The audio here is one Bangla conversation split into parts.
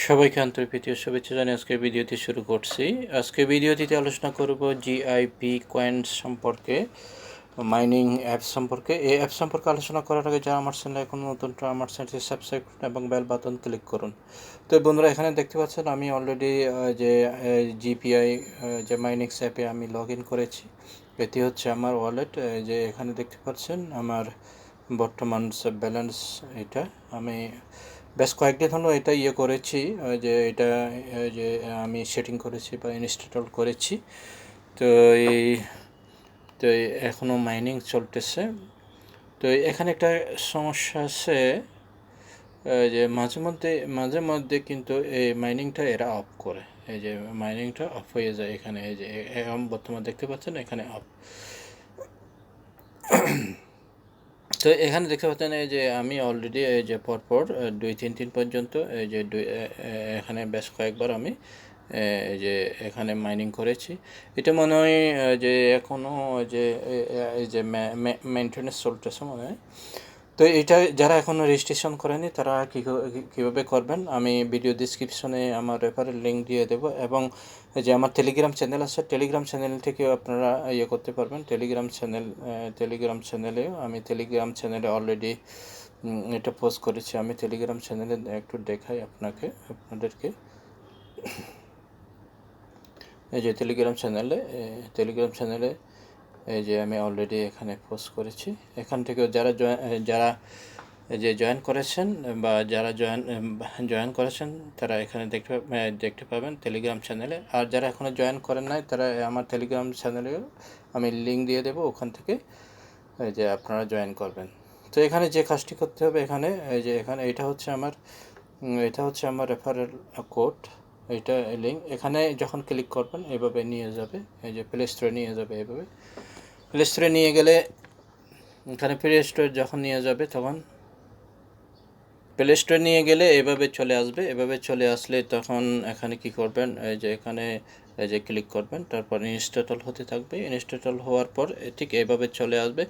সবাইকে আন্তরিক প্রীতি ও শুভেচ্ছা জানিয়ে আজকের ভিডিওটি শুরু করছি। আজকে ভিডিওটিতে আলোচনা করব জিআইপি কয়েন সম্পর্কে, মাইনিং অ্যাপ সম্পর্কে। এই অ্যাপ সম্পর্কে আলোচনা করার আগে যারা আমার চ্যানেলে এখন নতুন, আমার চ্যানেলটি সাবস্ক্রাইব করুন এবং বেল বাটন ক্লিক করুন। তো বন্ধুরা, এখানে দেখতে পাচ্ছেন আমি অলরেডি যে জিপিআই যে মাইনিং অ্যাপে আমি লগ ইন করেছি। এটি হচ্ছে আমার ওয়ালেট। যে এখানে দেখতে পাচ্ছেন আমার বর্তমান ব্যালেন্স এটা। আমি বেশ কয়েকদিন হলো এটা করেছি, যে এটা যে আমি সেটিং করেছি বা ইনস্টল করেছি। তো এই তো এখনও মাইনিং চলতেছে। তো এখানে একটা সমস্যা আছে, যে মাঝে মধ্যে কিন্তু এই মাইনিংটা এরা অফ করে। এই যে মাইনিংটা অফ হয়ে যায় এখানে। এই যে এখন বর্তমানে দেখতে পাচ্ছেন এখানে অফ। তো এখানে দেখতে পাচ্ছেন এই যে আমি অলরেডি এই যে পরপর 2-3 পর্যন্ত এই যে এখানে বেশ কয়েকবার আমি এই যে এখানে মাইনিং করেছি। এটা মনে হয় যে এখনও যে এই যে মেনটেনেন্স চলতেছে মনে হয়। তো এটা যারা এখনও রেজিস্ট্রেশন করেনি তারা কীভাবে করবেন, আমি ভিডিও ডিসক্রিপশনে আমার রেফারেল লিঙ্ক দিয়ে দেবো, এবং যে আমার টেলিগ্রাম চ্যানেল আছে, টেলিগ্রাম চ্যানেল থেকেও আপনারা করতে পারবেন। টেলিগ্রাম চ্যানেলেও আমি টেলিগ্রাম চ্যানেলে অলরেডি এটা পোস্ট করেছি। আমি টেলিগ্রাম চ্যানেলে একটু দেখাই আপনাদেরকে। এই যে টেলিগ্রাম চ্যানেলে এই যে আমি অলরেডি এখানে পোস্ট করেছি। এখান থেকেও যারা যে জয়েন করেছেন বা যারা জয়েন করেছেন তারা এখানে দেখতে পাবেন টেলিগ্রাম চ্যানেলে। আর যারা এখনও জয়েন করেন নাই তারা আমার টেলিগ্রাম চ্যানেলেও আমি লিঙ্ক দিয়ে দেবো, ওখান থেকে এই যে আপনারা জয়েন করবেন। তো এখানে যে কাজটি করতে হবে, এটা হচ্ছে আমার রেফারেল কোড। এইটা লিঙ্ক এখানে যখন ক্লিক করবেন এভাবে নিয়ে যাবে, এই যে প্লে স্টোরে নিয়ে যাবে। এভাবে প্লে স্টোরে নিয়ে গেলে এখানে প্লে স্টোরে যখন নিয়ে যাবে তখন প্লে স্টোরে নিয়ে গেলে এভাবে চলে আসবে। এভাবে চলে আসলে তখন এখানে কি করবেন, এই যে ক্লিক করবেন, তারপর ইনস্টল হতে থাকবে। ইনস্টল হওয়ার পর ঠিক এভাবে চলে আসবে।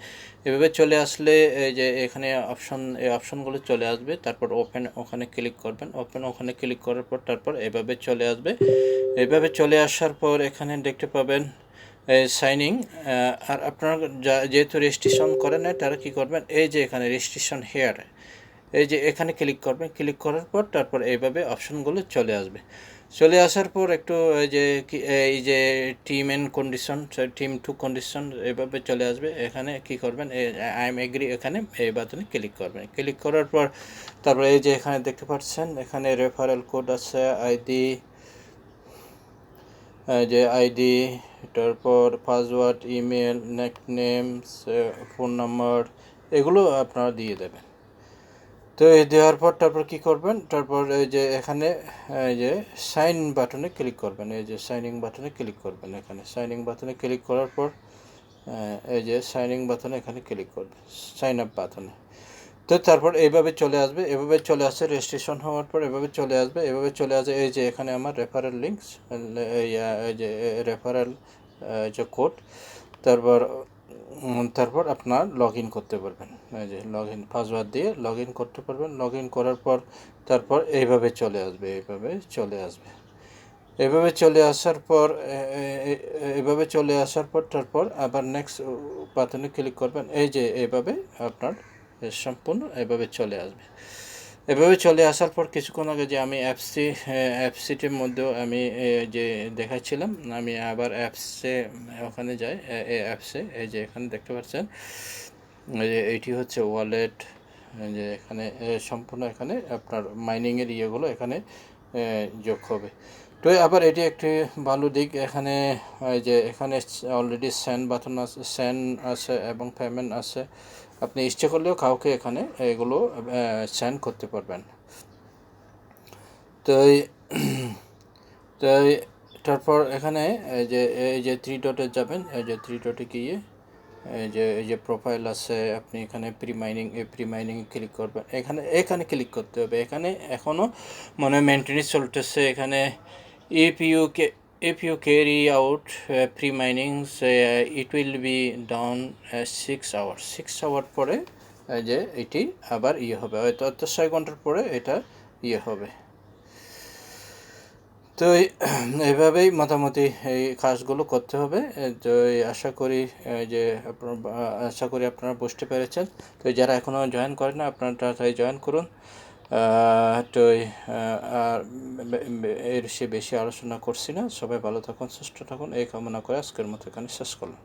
এভাবে চলে আসলে এই যে এখানে এই অপশনগুলো চলে আসবে। তারপর ওখানে ক্লিক করবেন। ওখানে ক্লিক করার পর তারপর এভাবে চলে আসবে। এভাবে চলে আসার পর এখানে দেখতে পাবেন সাইনিং। আর আপনারা যেহেতু রেজিস্ট্রেশন করেন না তারা কী করবেন, এই যে এখানে রেজিস্ট্রেশন হেয়ার, এই যে এখানে ক্লিক করবেন। ক্লিক করার পর তারপর এইভাবে অপশনগুলো চলে আসবে। চলে আসার পর একটু এই যে team and condition, team to condition এভাবে চলে আসবে। এখানে কি করবেন, আই এম এগ্রি, এখানে এই বাটনে ক্লিক করবেন। ক্লিক করার পর তারপর এই যে এখানে দেখতে পাচ্ছেন এখানে রেফারেল কোড আছে, আইডি, তারপর password, email, names, phone number, এগুলো আপনারা দিয়ে দেবেন। তো এই দেওয়ার পর তারপর কী করবেন, তারপর এই যে এখানে এই যে সাইন বাটনে ক্লিক করবেন। এই যে সাইনিং বাটনে ক্লিক করবেন। এখানে সাইনিং বাটনে ক্লিক করার পর এই যে সাইনিং বাটনে এখানে ক্লিক করবেন, সাইন আপ বাটনে। তো তারপর এইভাবে চলে আসবে। এভাবে চলে আসে রেজিস্ট্রেশন হওয়ার পর এভাবে চলে আসবে। এই যে এখানে আমার রেফারেল লিঙ্কস, এই যে রেফারেল যে কোড, তারপর আপনার লগ ইন করতে পারবেন। এই যে লগ ইন পাসওয়ার্ড দিয়ে লগ ইন করতে পারবেন। লগ ইন করার পর তারপর এইভাবে চলে আসবে। এভাবে চলে আসার পর তারপর আবার নেক্সট বাটনে ক্লিক করবেন। এই যে এইভাবে আপনার সম্পূর্ণ এভাবে চলে আসবে। এভাবে চলে আসার পর কিছুক্ষণ আগে যে আমি অ্যাপসিটির মধ্যেও আমি যে দেখাচ্ছিলাম, আমি আবার ওখানে যাই। অ্যাপসে এই যে এখানে দেখতে পাচ্ছেন এইটি হচ্ছে ওয়ালেট। যে এখানে সম্পূর্ণ এখানে আপনার মাইনিংয়ের ইয়েগুলো এখানে যোগ হবে। তো আবার এটি একটি ভালো দিক, এখানে যে এখানে অলরেডি সেন্ড আছে এবং পেমেন্ট আছে। আপনি ইচ্ছে করলেও কাউকে এখানে এগুলো সেন্ড করতে পারবেন। তো তারপর এখানে এই যে 3 ডটে যাবেন। এই যে 3 ডটে গিয়ে এই যে প্রোফাইল আছে, আপনি এখানে প্রি মাইনিং ক্লিক করবেন। এখানে ক্লিক করতে হবে। এখানে এখনও মনে হয় মেনটেনেন্স চলতেছে। এখানে if you carry out pre-mining, it will be done 6 hours। 6 hour পরে যে এটি আবার হবে, হয়তো 6 ঘন্টার পরে এটা হবে। তো এইভাবেই মোটামুটি এই কাজগুলো করতে হবে। তো আশা করি যে আশা করি আপনারা বুঝতে পেরেছেন। তো যারা এখনও জয়েন করেন না আপনারা তাড়াতাড়ি জয়েন করুন। তো আর এর সে বেশি আলোচনা করছি না। সবাই ভালো থাকুন, সুস্থ থাকুন এই কামনা করে আজকের মতো এখানে শেষ করলাম।